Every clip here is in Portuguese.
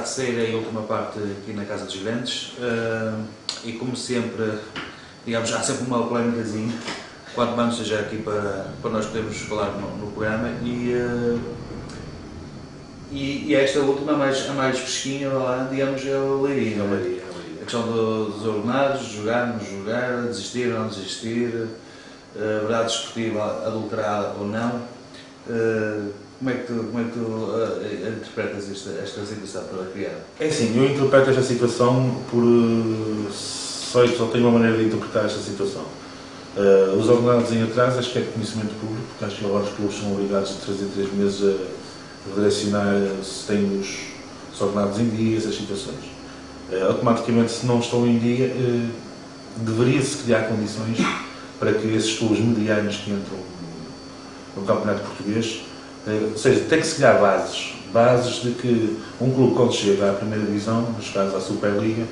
terceira e última parte aqui na Casa dos Grandes e como sempre, digamos, há sempre uma polémicazinha, quanto mais seja aqui para nós podermos falar no programa e esta última, a mais fresquinha, digamos, é o Leiria. A questão dos ordenados, jogar, não jogar, desistir ou não desistir, verdade desportiva adulterada ou não. Como é que tu interpretas esta situação para criar? É assim, eu interpreto esta situação por... Só tenho uma maneira de interpretar esta situação. Os ordenados em atraso, acho que é de conhecimento público, porque acho que agora os clubes são obrigados a 3 em 3 meses a direcionar se têm os ordenados em dia, essas situações. Automaticamente, se não estão em dia, deveria-se criar condições para que esses clubes medianos que entram no Campeonato Português, ou seja, tem que se criar bases de que um clube, quando chega à primeira divisão, neste caso à Superliga,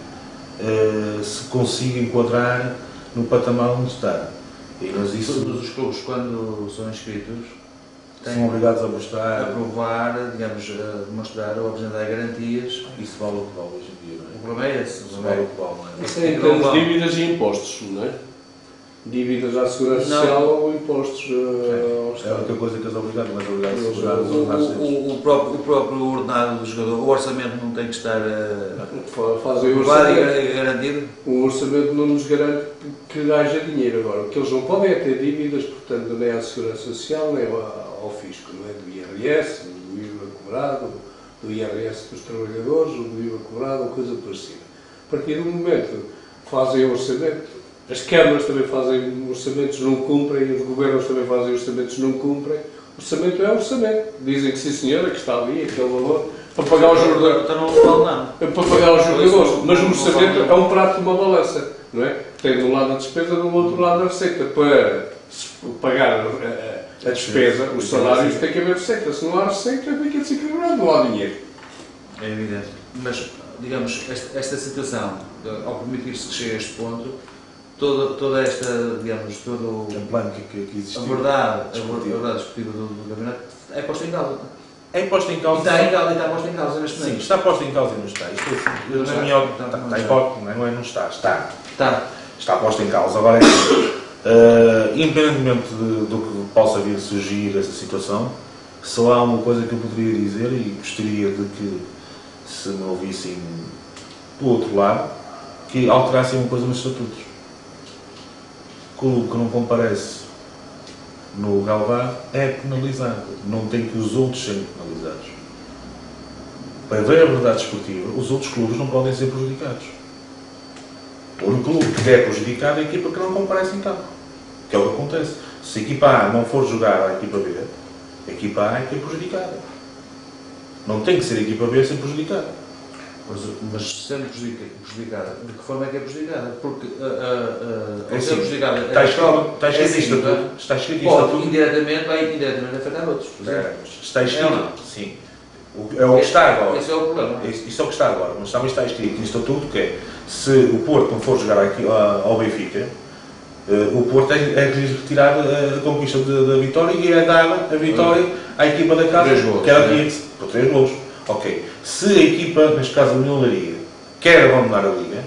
se consiga enquadrar no patamar onde está. Mas isso... Todos os clubes, quando são inscritos, são obrigados a mostrar, a provar, digamos, a demonstrar ou apresentar garantias. Isso vale o que vale hoje em dia, não é? O problema é esse. Isso vale o que vale, não é? Isso é em termos de dívidas e impostos, não é? Dívidas à Segurança Social ou impostos ao Estado. É a única coisa que eles obrigaram, mas obrigados a segurar os ordenados deles. O próprio ordenado do jogador, o orçamento não tem que estar fazem o orçamento e garantido? O orçamento não nos garante que haja dinheiro agora. O que eles não podem é ter dívidas, portanto, nem à Segurança Social, nem ao Fisco, não é? Do IRS, do IVA cobrado, do IRS dos trabalhadores, ou do IVA cobrado, ou coisa parecida. A partir do momento que fazem o orçamento, as câmaras também fazem orçamentos, não cumprem, os governos também fazem orçamentos, não cumprem. O orçamento é orçamento. Dizem que sim senhora, que está ali, aquele valor, para pagar os jogadores. Então não vale nada. Para pagar os jogadores. Mas o orçamento é um prato de uma balança, não é? Tem de um lado a despesa, do outro lado a receita. Para pagar a despesa, os salários, tem que haver receita. Se não há receita, fica desequilibrado, não há dinheiro. É evidente. Mas, digamos, esta situação, ao permitir-se que chegue a este ponto, toda esta, digamos, todo a polémica que existiu, a verdade desportiva do campeonato é posta em causa. É posta em causa. Está posta em causa neste momento. Sim, está posta em causa e não está. Isto na minha opinião, não está. Está posta em causa. Agora é que, independentemente do que possa vir a surgir essa situação, só há uma coisa que eu poderia dizer e gostaria de que se me ouvissem do outro lado, que alterassem uma coisa nos estatutos. O clube que não comparece no Galvão é penalizado, não tem que os outros serem penalizados. Para haver a verdade esportiva, os outros clubes não podem ser prejudicados. O único clube que é prejudicado é a equipa que não comparece em campo, que é o que acontece. Se a equipa A não for jogar à equipa B, a equipa A é que é prejudicada. Não tem que ser a equipa B a ser prejudicada. Mas sendo prejudicada, de que forma é que é prejudicada? Porque ser prejudicada está escrito pode indiretamente afetar outros. Está escrito, sim. É o que está agora. Esse é o problema. Isso é o que está agora, mas também está escrito no estatuto que é, se o Porto não for jogar aqui ao Benfica, o Porto é que lhes retirar a conquista da vitória e é dada a vitória à equipa da casa, que era aqui por 3 golos. Ok. Se a equipa, neste caso a União de Leiria, quer abandonar a Liga,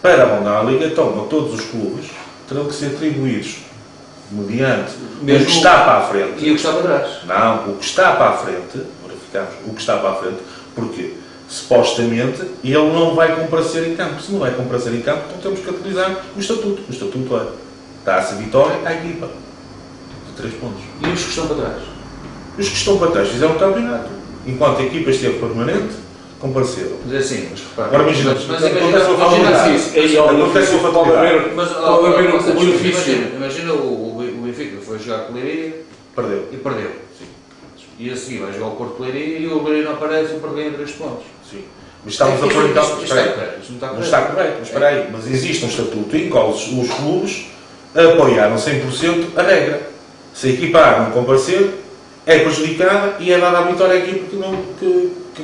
para abandonar a Liga, então todos os clubes terão que ser atribuídos mediante o que está para a frente. E o que está para trás? Não, o que está para a frente, verificamos o que está para a frente, porque supostamente ele não vai comparecer em campo. Se não vai comparecer em campo, então temos que utilizar o estatuto. O estatuto é dá-se a vitória à equipa de 3 pontos. E os que estão para trás? Os que estão para trás fizeram o campeonato. Enquanto a equipa esteve permanente, compareceram. Mas é assim, mas repara. Agora imagina, imagina o Benfica foi jogar com o Leiria e perdeu. Sim. E a seguir vai jogar o Porto Leiria e o Leiria não aparece e perdeu em 3 pontos. Sim. Mas estamos a pôr em causa. Não está correto, mas espera aí. Mas existe um estatuto em qual os clubes apoiaram 100% a regra. Se a equipa A não comparecer, é prejudicada e é dada a vitória à equipa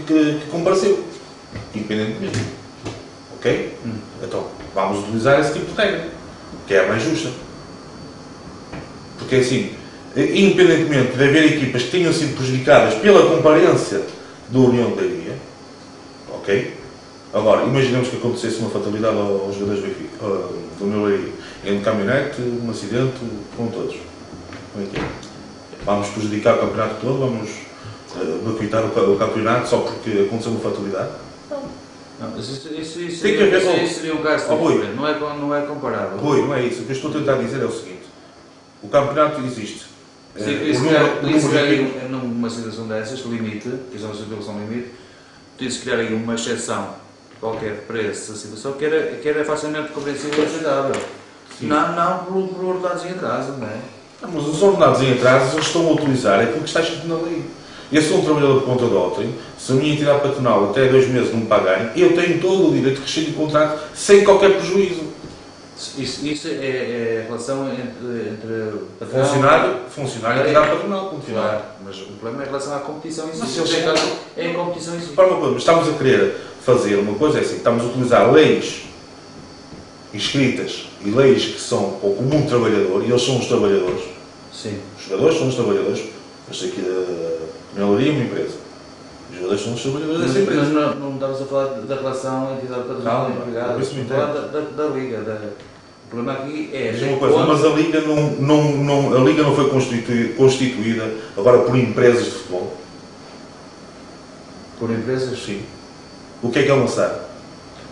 que compareceu. Independentemente. Ok? Então, vamos utilizar esse tipo de regra, que é a mais justa. Porque assim, independentemente de haver equipas que tenham sido prejudicadas pela comparência do União de Leiria, Ok? Agora, imaginemos que acontecesse uma fatalidade aos jogadores do meu Leiria. Em caminhonete, um acidente, com todos. Vamos prejudicar o campeonato todo, vamos boicotar o campeonato só porque aconteceu uma fatalidade? Não, isso seria um caso diferente, não é comparável. Rui, não é isso. O que eu estou a tentar dizer é o seguinte: o campeonato existe. Numa situação dessas, limite, que é uma situação limite, tem-se criar aí uma exceção qualquer para essa situação que era facilmente compreensível e aceitável. Não por ordenados em atraso, não é? Mas os ordenados em atraso eles estão a utilizar aquilo que está escrito na lei. Eu sou um trabalhador por conta de outrem, se a minha entidade patronal até 2 meses não me pagarem, eu tenho todo o direito de rescindir o contrato sem qualquer prejuízo. Isso é a relação entre funcionário e entidade patronal. Claro, mas o problema é a relação à competição em si. É a competição em si. Mas estamos a querer fazer uma coisa, é assim, estamos a utilizar leis escritas e leis que são para o comum trabalhador, e eles são os trabalhadores. Sim. Os jogadores são os trabalhadores. Mas aqui da Melaria é uma empresa. Os jogadores são os trabalhadores dessa empresa. Mas não estamos a falar da relação entidade patronal e empregado. Estamos a falar da Liga. O problema aqui é... Diz uma coisa, mas a Liga não foi constituída agora por empresas de futebol. Por empresas? Sim. O que é uma SAD?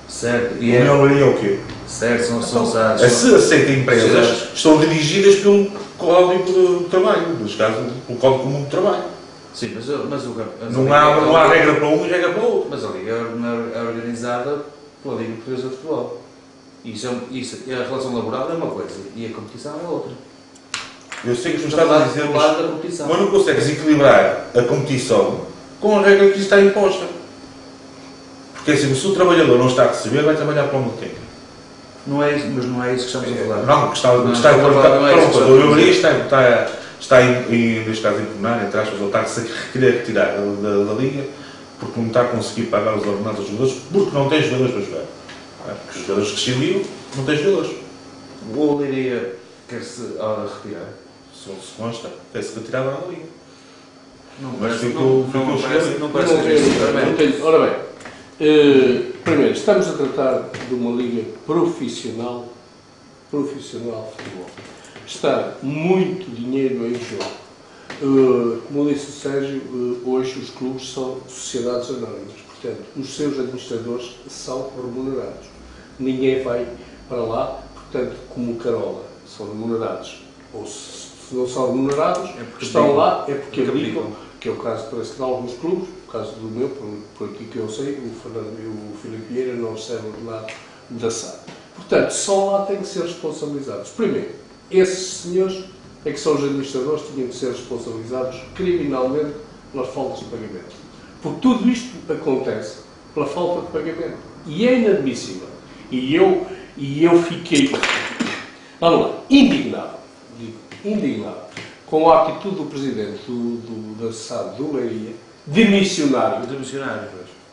Certo. O Melaria é o quê? Certo, são SADs. Se aceita empresas, estão dirigidas pelo Código de Trabalho, nos casos, pelo Código Comum de Trabalho. Sim, mas não há regra para um e regra para o outro. Mas a Liga é organizada pela Liga Portuguesa de Futebol. A relação laboral é uma coisa e a competição é outra. Eu sei que tu estás a dizer, mas não consegues equilibrar a competição com a regra que está imposta. Porque assim, se o trabalhador não está a receber, vai trabalhar para onde tem. Mas não é isso que estamos a falar. Não, está neste caso, a impugnar, entre aspas, ou está-se a querer retirar da Liga porque não está a conseguir pagar os ordenados aos jogadores, porque não tem jogadores para jogar. Porque os jogadores que rescindiram não têm jogadores. O Leiria quer-se retirar? Se consta, quer-se retirar da Liga. Não parece. Ora bem, primeiro, estamos a tratar de uma liga profissional de futebol. Está muito dinheiro em jogo. Como disse o Sérgio, hoje os clubes são sociedades anónimas, portanto, os seus administradores são remunerados. Ninguém vai para lá, portanto, como Carola, são remunerados. Ou se não são remunerados, estão lá, é porque aplicam, que é o caso, parece que de alguns clubes, o caso do meu, por aqui que eu sei, o Filipe Vieira não recebe ordenado da SAD. Portanto, só lá têm que ser responsabilizados. Primeiro, esses senhores é que são os administradores, tinham que ser responsabilizados criminalmente pelas faltas de pagamento. Porque tudo isto acontece pela falta de pagamento. E é inadmissível. E eu fiquei, vamos lá, indignado com a atitude do presidente da SAD do Leiria, de missionário.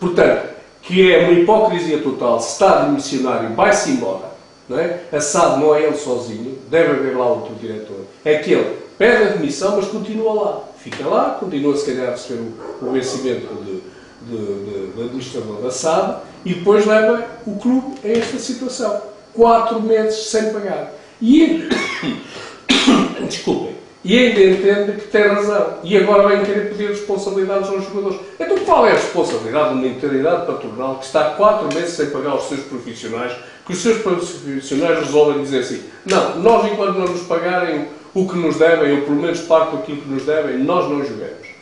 Portanto, que é uma hipocrisia total. Se está de missionário, vai-se embora. Não é? A SAD não é ele sozinho, deve haver lá outro diretor. É que ele pede a demissão, mas continua lá. Fica lá, continua se calhar a receber o vencimento de administrador da SAD e depois leva o clube a esta situação. 4 meses sem pagar. E desculpem. E ainda entende que tem razão. E agora vem querer pedir responsabilidades aos jogadores. Então qual é a responsabilidade de uma entidade patronal que está 4 meses sem pagar aos seus profissionais, que os seus profissionais resolvem dizer assim, não, nós enquanto não nos pagarem o que nos devem, ou pelo menos parte daquilo que nos devem, nós não jogamos.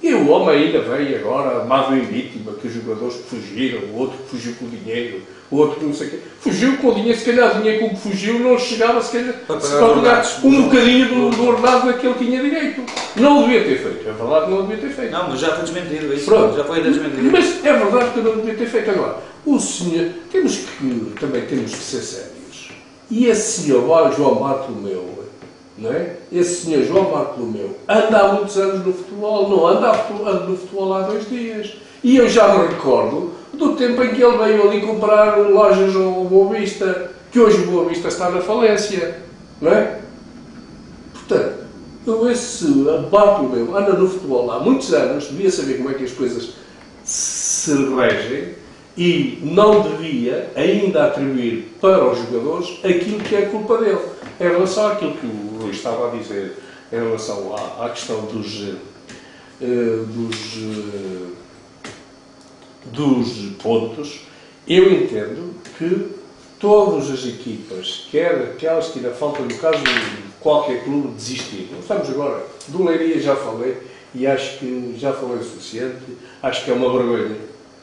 E o homem ainda veio agora, armado em vítima, que os jogadores fugiram, o outro fugiu com o dinheiro, o outro não sei o quê. Fugiu com o dinheiro, se calhar o dinheiro com que fugiu não chegava se calhar para pagar um bocadinho do ordenado daquele que tinha direito. Não o devia ter feito, é verdade que não o devia ter feito. Não, mas já foi desmentido, isso já foi desmentido. Mas é verdade que não o devia ter feito. Agora, o senhor, também temos que ser sérios. E esse senhor, João Bartolomeu, não é? Esse senhor João Bartolomeu anda há muitos anos no futebol, não anda no futebol há 2 dias. E eu já me recordo do tempo em que ele veio ali comprar lojas ao Boa Vista, que hoje o Boa Vista está na falência, não é? Portanto, esse Bartolomeu anda no futebol há muitos anos, devia saber como é que as coisas se regem, e não devia ainda atribuir para os jogadores aquilo que é culpa dele. Em relação àquilo que o Luís estava a dizer, em relação à questão dos pontos, eu entendo que todas as equipas, quer aquelas que ainda faltam, no caso de qualquer clube, desistir. Não estamos agora. Do Leiria já falei, e acho que já falei o suficiente. Acho que é uma vergonha.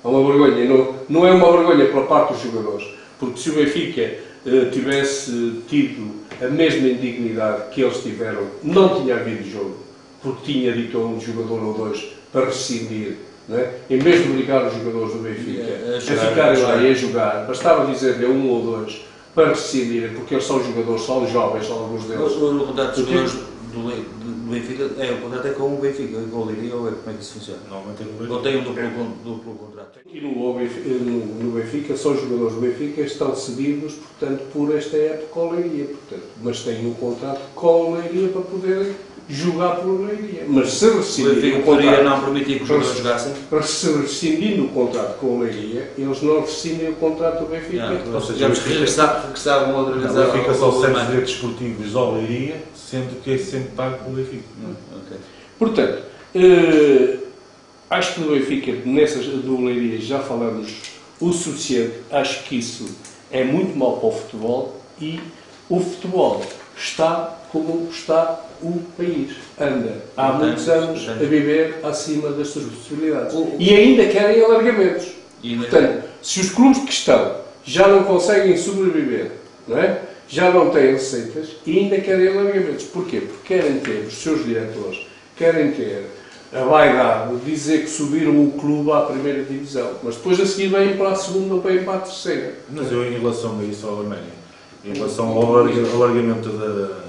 É uma vergonha. Não é uma vergonha pela parte dos jogadores, porque se o Benfica tivesse tido a mesma indignidade que eles tiveram, não tinha havido jogo, porque tinha dito a um jogador ou dois para rescindir. Não é? Em vez de obrigar os jogadores do Benfica a ficarem lá e a jogar, bastava dizer-lhe a um ou dois para rescindirem, porque eles são jogadores, são jovens, são alguns deles. O contrato dos jogadores do Benfica, o contrato é com o Benfica, com o Leiria, ou como é que isso funciona? Normalmente é com o Benfica. Ou tem um duplo contrato? Aqui no Benfica, são jogadores do Benfica, estão cedidos, portanto, por esta época ao Leiria, portanto, mas têm um contrato com o Leiria para poderem jogar pelo Leiria. Mas se rescindirem o contrato, não permitir que os jogadores jogassem? Se rescindindo o contrato com o Leiria, eles não rescindem o contrato do Benfica. Ou seja, regressavam outra vez. O Benfica só recebe os direitos esportivos ao Leiria, sendo que é sempre pago pelo Benfica. Okay. Portanto, acho que no Benfica, do Leiria, já falamos o suficiente. Acho que isso é muito mau para o futebol e o futebol está como está o país. Anda há muitos anos a viver acima das suas possibilidades. E ainda querem alargamentos. Portanto, se os clubes que estão já não conseguem sobreviver, não é? Já não têm receitas e ainda querem alargamentos. Porquê? Porque querem ter os seus diretores, querem ter a vaidade de dizer que subiram o clube à primeira divisão, mas depois a seguir vêm para a segunda ou vêm para a terceira. Mas eu, em relação a isso, ao Arménia, em relação ao alargamento da...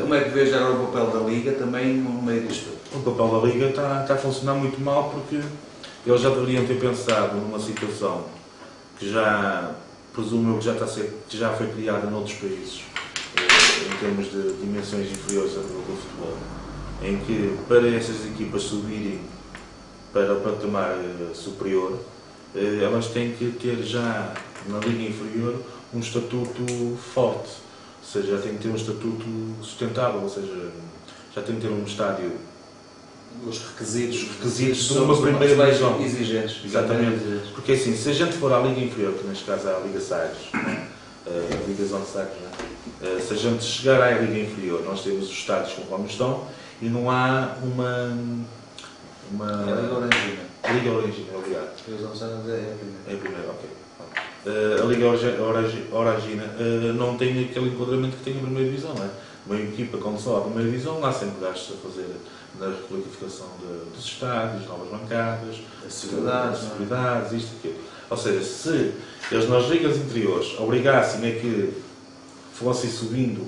Como é que vês agora o papel da Liga também no meio disto? O papel da Liga está a funcionar muito mal, porque eles já deveriam ter pensado numa situação que já, presumo eu, que já foi criada noutros países, em termos de dimensões inferiores do futebol, em que para essas equipas subirem para o patamar superior, elas têm que ter já na Liga inferior um estatuto forte. Ou seja, já tem que ter um estatuto sustentável, ou seja, já tem que ter um estádio. Os requisitos de uma primeira divisão. Exigentes. Exatamente. Porque assim, se a gente for à Liga Inferior, que neste caso é a Liga Sagres, a Liga Zona Sagres, se a gente chegar à Liga Inferior, nós temos os estádios conforme estão e não há uma É a Liga Orangina. A Liga Orangina, obrigado. A Liga Zona Sagres é a primeira. É a primeira, ok. A Liga Orangina não tem aquele enquadramento que tem a primeira divisão, não é? Uma equipa, quando sobe a primeira divisão, há sempre gastos a fazer na requalificação dos estádios, novas bancadas, seguridades, isto e aquilo. Ou seja, se eles nas ligas interiores obrigassem a que fossem subindo,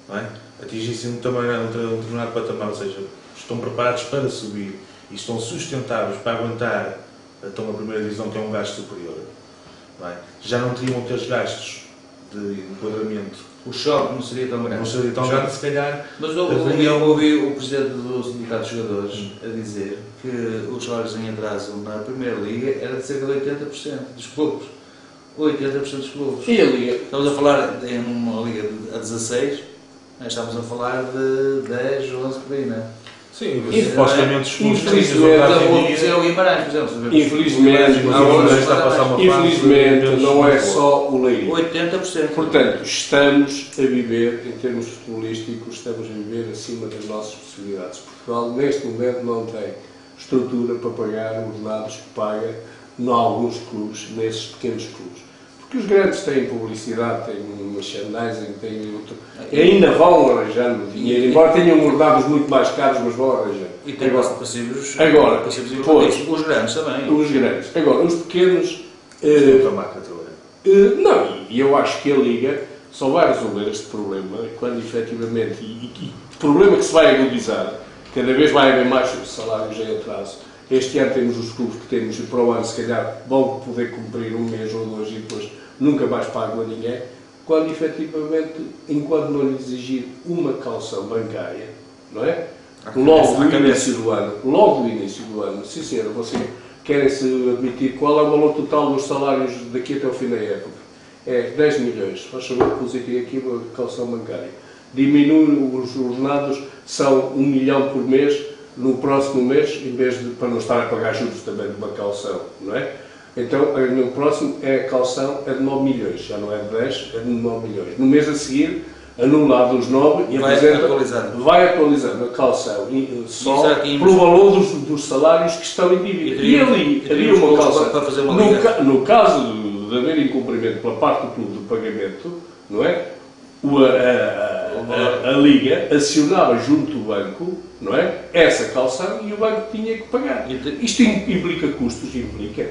não é? Atingissem um determinado patamar, ou seja, estão preparados para subir e estão sustentáveis para aguentar então, a primeira divisão, que é um gasto superior. Não é? Já não teriam aqueles gastos de enquadramento. O choque não seria tão grande. Não seria tão grande, se calhar. Mas eu ouvi o presidente do Sindicato de Jogadores a dizer que os salários em atraso na Primeira Liga era de cerca de 80% dos clubes. 80% dos clubes. E a Liga? Estamos a falar em uma Liga a 16, estamos a falar de 10, 11 por aí, não é? Sim, supostamente os clubes infelizmente não é só o Leiria. 80%. Portanto, estamos a viver, em termos futebolísticos, estamos a viver acima das nossas possibilidades. Portugal, neste momento, não tem estrutura para pagar os ordenados que paga em alguns clubes, nesses pequenos clubes. Porque os grandes têm publicidade, têm merchandising, têm outro. E ainda vão arranjando dinheiro, embora tenham ordenados muito mais caros, mas vão arranjando. E tem passivos. Agora, os grandes também. Os grandes. Agora, os pequenos. Não, e eu acho que a Liga só vai resolver este problema quando efetivamente. E problema que se vai agudizar, cada vez vai haver mais salários em atraso. Este ano temos os clubes que temos e para o ano, se calhar, vão poder cumprir um mês ou dois e depois nunca mais pagam a ninguém, quando efetivamente, enquanto não lhe exigir uma calção bancária, não é? Logo do início do ano, sim senhora, você querem-se admitir qual é o valor total dos salários daqui até o fim da época. É 10 milhões. Faz favor, depositem aqui uma calção bancária. Diminui os ordenados, são 1 milhão por mês no próximo mês, em vez de, para não estar a pagar juros também de uma calção, não é? Então, no próximo, a calção é de 9 milhões, já não é de 10, é de 9 milhões. No mês a seguir, anulado os 9 e vai atualizando a calção só pelo valor dos salários que estão em dívida. E ali haveria uma calção. Para fazer uma liga. No caso de haver incumprimento pela parte do clube do pagamento, não é? A Liga acionava junto do banco, não é? Essa calção e o banco tinha que pagar. Isto implica custos, implica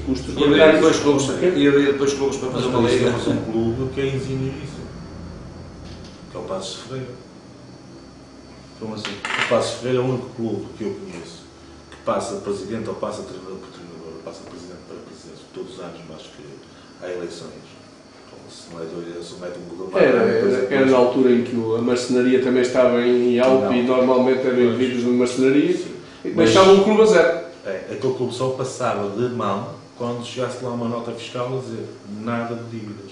custos. E depois clubes para fazer uma liga. Temos um clube que é exímio isso, que é o Passos de Ferreira. Como assim? O Passos de Ferreira é o único clube que eu conheço que passa de presidente ou passa de treinador por treinador, ou passa de presidente para presidente todos os anos, mas que há eleições. Se não é doido, se mete um governo. Era na altura em que a marcenaria também estava em alto e normalmente eram indivíduos de marcenaria e deixavam o clube a zero. Aquele clube só passava de mão quando chegasse lá uma nota fiscal a dizer nada de dívidas.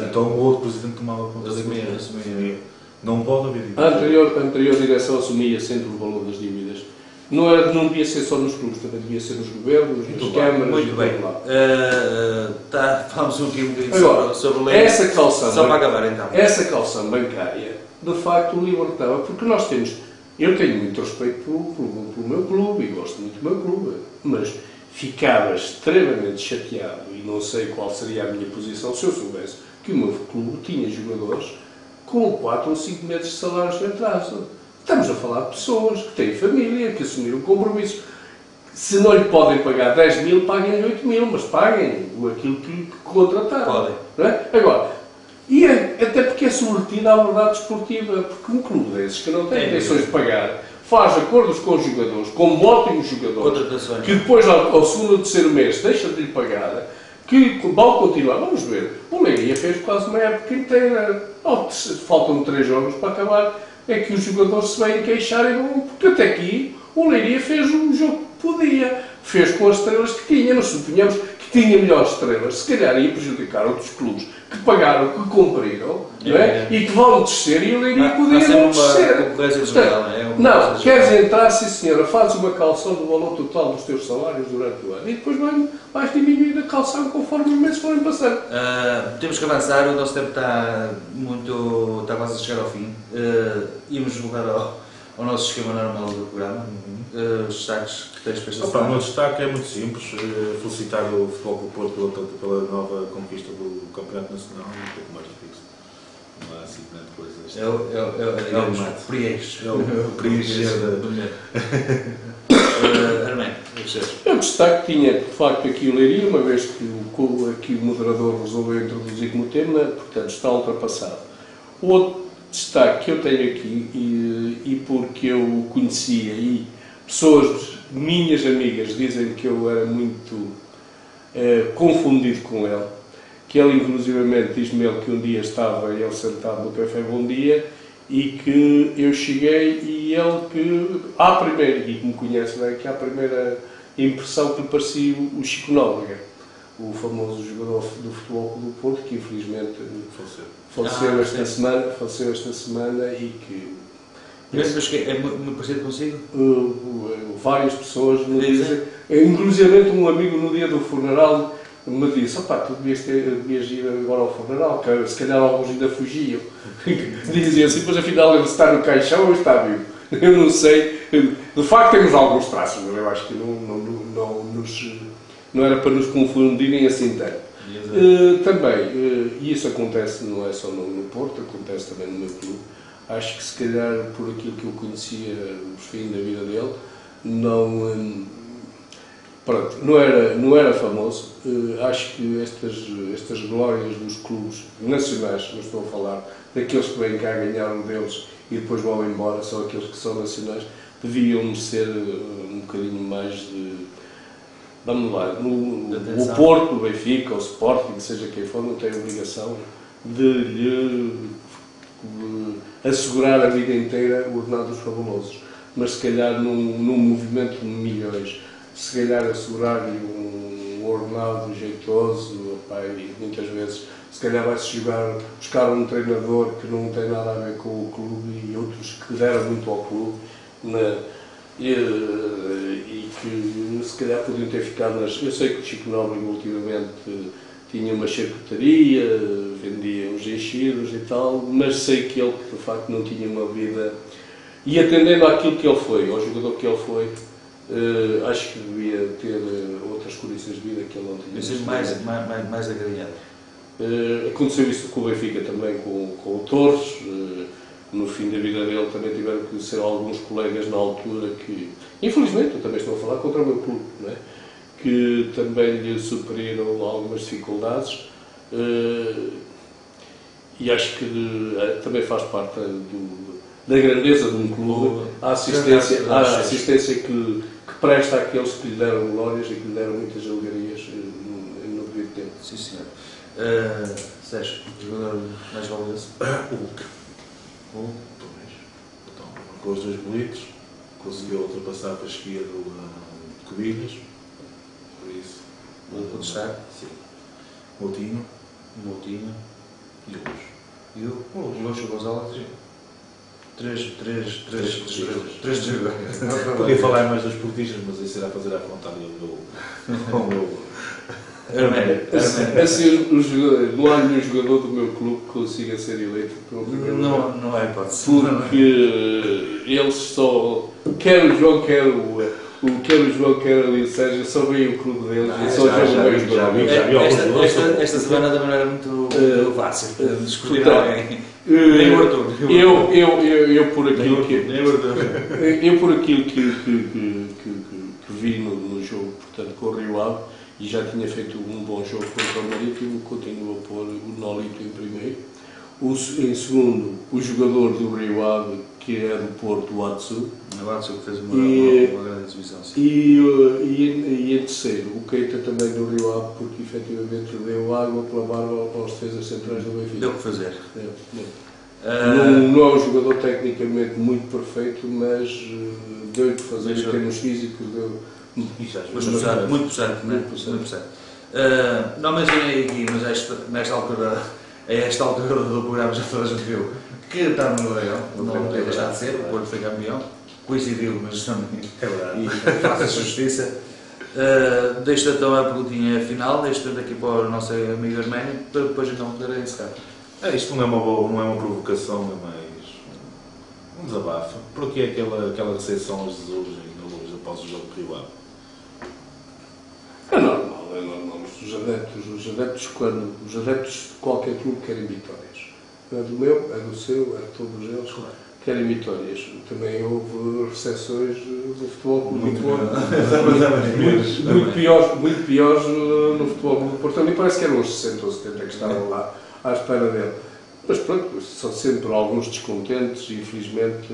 Então o outro presidente tomava conta disso. Não pode haver dívidas. A anterior direção assumia sempre o valor das dívidas. Não devia ser só nos clubes, também devia ser nos governos, nas câmaras. Muito bem. Falamos aqui um bocadinho agora, sobre essa calção. Só para acabar então. Essa calção bancária, de facto, libertava, porque nós temos. Eu tenho muito respeito pelo meu clube e gosto muito do meu clube, mas ficava extremamente chateado e não sei qual seria a minha posição se eu soubesse que o meu clube tinha jogadores com 4 ou 5 meses de salários de atraso. Estamos a falar de pessoas que têm família, que assumiram compromissos. Se não lhe podem pagar 10 mil, paguem 8 mil, mas paguem aquilo que contrataram. Podem. Não é? Agora, até porque é subvertido à verdade desportiva, porque um clube desses que não tem intenções de pagar, faz acordos com os jogadores, com ótimos jogadores, que depois, ao segundo ou terceiro mês, deixa de lhe pagar, que vão continuar. Vamos ver, o Leiria fez quase uma época inteira. Faltam 3 jogos para acabar. É que os jogadores se vêm queixar e vão, porque até aqui o Leiria fez um jogo que podia, fez com as estrelas que tinha, mas suponhamos que tinha melhores estrelas, se calhar ia prejudicar outros clubes que pagaram, que cumpriram, não é? E que vão descer e o Leiria podia não descer. Não, queres entrar, sim senhora, fazes uma calção do valor total dos teus salários durante o ano e depois vais diminuir a calção conforme os meses forem passando. Temos que avançar, o nosso tempo está quase a chegar ao fim. Íamos voltar ao nosso esquema normal do programa. Os destaques que tens para esta semana. O meu destaque é muito simples. Felicitar o Futebol Clube Porto pela nova conquista do Campeonato Nacional e um pouco mais do que isso. Não há assim grande coisa. Digamos, o preencher da mulher. Armando, eu destaque tinha, de facto, aqui o Leiria, uma vez que aqui o moderador resolveu introduzir como tema, portanto está ultrapassado. O outro destaque que eu tenho aqui, e porque eu o conhecia, e pessoas, minhas amigas, dizem que eu era muito confundido com ele, que ele inclusivamente diz-me que um dia estava ele sentado no Café Bom Dia e que eu cheguei e ele que, à primeira, e que me conhece bem, que à primeira impressão que lhe parecia o Chico Nóbrega, o famoso jogador do Futebol Clube do Porto, que infelizmente faleceu esta semana e que... Mas que é muito parecido consigo? Várias pessoas me dizem, inclusive um amigo no dia do funeral me disse, tu devias ir agora ao funeral, que se calhar alguns ainda fugiam. Dizia assim, pois afinal ele está no caixão ou está vivo? Eu não sei. De facto temos alguns traços, mas eu acho que não era para nos confundirem assim tanto. Também, e isso acontece não é só no Porto, acontece também no meu clube. Acho que se calhar por aquilo que eu conhecia os fins da vida dele, não era famoso. Acho que estas glórias dos clubes nacionais, não estou a falar daqueles que vêm cá ganhar um deles e depois vão embora, só aqueles que são nacionais, deviam merecer um bocadinho mais de... Vamos lá, o Porto, o Benfica, o Sporting, seja quem for, não tem a obrigação de lhe assegurar a vida inteira ordenados fabulosos, mas se calhar num movimento de milhões, se calhar assegurar-lhe um ordenado jeitoso, opa, e muitas vezes se calhar vai-se buscar um treinador que não tem nada a ver com o clube e outros que deram muito ao clube, e que se calhar podiam ter ficado nas... Eu sei que o Chico Nóbrega ultimamente tinha uma charcutaria, vendia uns enchidos e tal, mas sei que ele de facto não tinha uma vida... E atendendo àquilo que ele foi, ao jogador que ele foi, acho que devia ter outras condições de vida que ele não tinha. Mas mais agregado. Aconteceu isso com o Benfica também, com o Torres. No fim da vida dele também tiveram que ser alguns colegas na altura que, infelizmente, eu também estou a falar contra o meu clube, não é? Que também lhe superiram algumas dificuldades, e acho que também faz parte da grandeza de um clube a assistência que presta àqueles que lhe deram glórias e que lhe deram muitas alegrias no devido tempo. Sim, senhor. Sérgio, jogador mais valioso? O Hulk. Então, marcou os 2 bolitos, conseguiu ultrapassar para a esquerda o Cobilhas, por isso. O destaque? Sim. Moutinho E o Luxo Gonzalez? Três jogadores. Podia falar mais dos portistas, mas isso será fazer à vontade do meu. Assim, não há nenhum jogador do meu clube que consiga ser eleito pelo primeiro lugar. Não é hipótese. Porque eles só... Quer o João, quer ali o Sérgio, só veem o clube deles e só jogam bem os jogadores. Esta semana também era muito fácil discutir alguém. Nem o Arthur. Eu por aquilo que vi no jogo, portanto, com o Rio Ave, e já tinha feito um bom jogo contra o Marítimo, continuo a pôr o Nolito em primeiro. Em segundo, o jogador do Rio Ave, que é do Porto, o Atsu. O Atsu que fez uma grande exibição. E em terceiro, o Keita também do Rio Ave, porque efetivamente deu água pela barba aos defesas centrais do Benfica. Deu o que fazer. Não é um jogador tecnicamente muito perfeito, mas deu-lhe que fazer em termos físicos. Muito pesado, não é? Muito pesado. Não mencionei aqui, mas a esta altura do programa já toda a gente viu que está no Leão, não tem deixado de ser, o Porto foi campeão, coincidiu, mas também é verdade, e faz-se justiça. Deixo então a perguntinha final, deixo aqui para o nosso amigo Arménio, para depois então poder encerrar. Isto não é uma provocação, é mais um desabafo. Porque aquela recepção aos Jesus e na Luz após o jogo de Rio Ave? É normal. Os adeptos de qualquer clube querem vitórias. Não é do meu, é do seu, é de todos eles. Claro. Querem vitórias. Também houve recepções do Futebol Clube do Porto. Muito piores no Futebol Clube do Porto. Também parece que eram uns 60 ou 70 que estavam lá à espera dele. Mas pronto, são sempre alguns descontentes e infelizmente...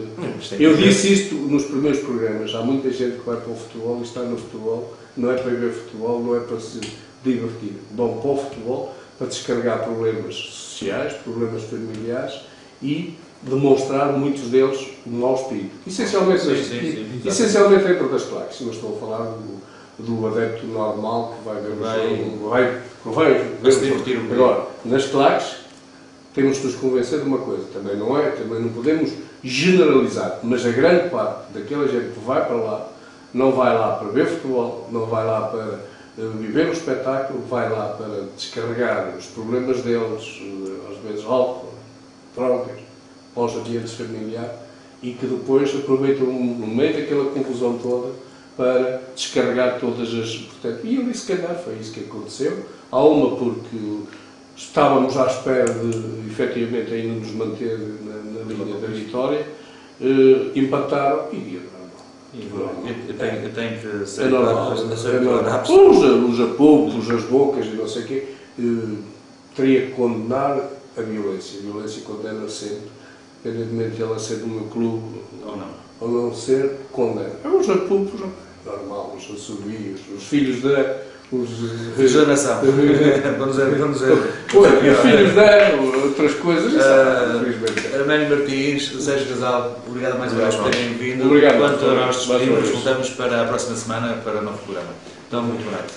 Eu disse isto nos primeiros programas. Há muita gente que vai para o futebol e está no futebol. Não é para ver futebol, não é para se divertir. Vão para o futebol para descarregar problemas sociais, problemas familiares e demonstrar, muitos deles, um mau espírito. Essencialmente dentro das claques. Não estou a falar do adepto normal que vai ver o jogo, vai ver se divertir um agora, nas claques, temos de nos convencer de uma coisa. Também não podemos generalizar, mas a grande parte daquela gente que vai para lá, não vai lá para ver futebol, não vai lá para viver o espetáculo, vai lá para descarregar os problemas deles, às vezes álcool, drogas, aos ambientes familiares, e que depois aproveitam no meio daquela confusão toda para descarregar todas as... Portanto, e ali se calhar foi isso que aconteceu. Há uma porque estávamos à espera de, efetivamente, ainda nos manter na linha da vitória, empataram e eu tenho que ser é normal. Os apupos, as bocas e não sei o quê, teria que condenar a violência. A violência condena sempre, independentemente de ela ser do meu clube ou não ser, condena. Os apupos, normal, os assobios, Regeneração. Vamos ver. Os filhos deram outras coisas. Arménio Martins, Sérgio Casal, obrigado mais uma vez por terem vindo. Obrigado. Enquanto nós despedimos, voltamos para a próxima semana para um novo programa. Então, muito boa noite.